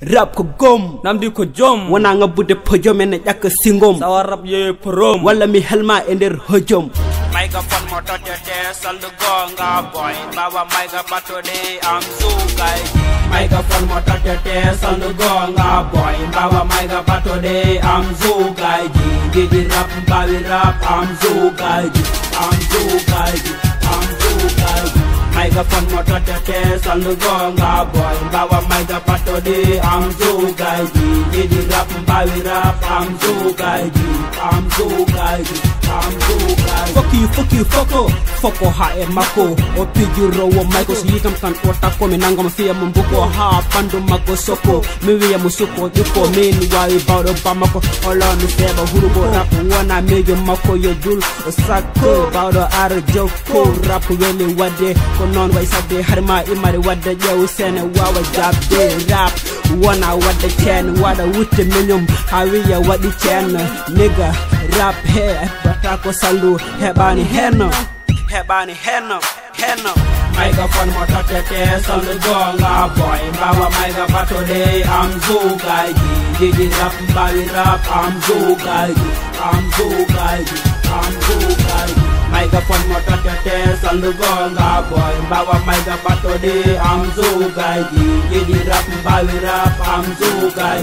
rap ko gom namdi ko jom wana nga budde pojom en ƴakka singom sawa rap ye prom walla mi helma e nder hojom microphone mo totete saldu gonga boy bawa micro batode am zugay microphone mo totete saldu gonga boy bawa micro batode am zugay di rap bawi rap am zugay microphone mo totete saldu gonga boy bawa micro batode am zugay di rap bawi rap am zugay Foko ha e mako o pijiro wo maiko so yikam kan o takko mi nangam fiya mo buko ha pandu mako soko mi wiya mo soko diko min wawi bawdo bamako olo mi seba hurugo rap wona mejo mako yo dul o sakko bawdo ar jokko rap weli wadde ko non way sadde harma imari wadde jew sene wawa jabde rap wona wadde ken wada wutte minyum ha wiya wadi ken nigga rap he batako saldu hebani henno microphone mo totete saldu gonga boy bawa micro batode am zugay di rap bawi rap am zugay microphone mo totete saldu gonga boy bawa micro batode am zugay di rap bawi rap am zugay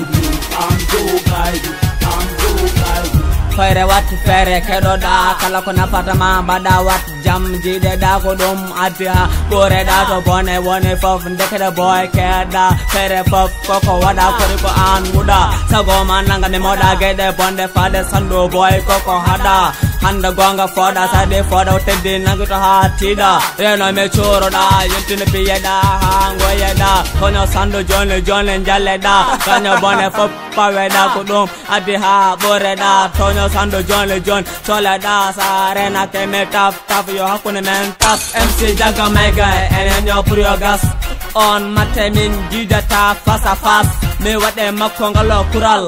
Fere wat fere kedo da kala ko napata ma bada wat jam jide da ko dum adia kore da to bone wone fof ndekeda boy keda fere fof koko wada ko an muda sago mananga me moda gede bonde fade sando boy koko hada handa gonga foda sade foda tedde nagito hatida reno me choro da yentine piyeda hango yeda kono sando jone jalle da kanyo bone fof paweda ko dum adi ha bore da tonyo sando John chola da sarena ke me tap yo hakune men tap MC Jaga Mega and yo put your gas on matemin jida ta face à face me wade makongalo kural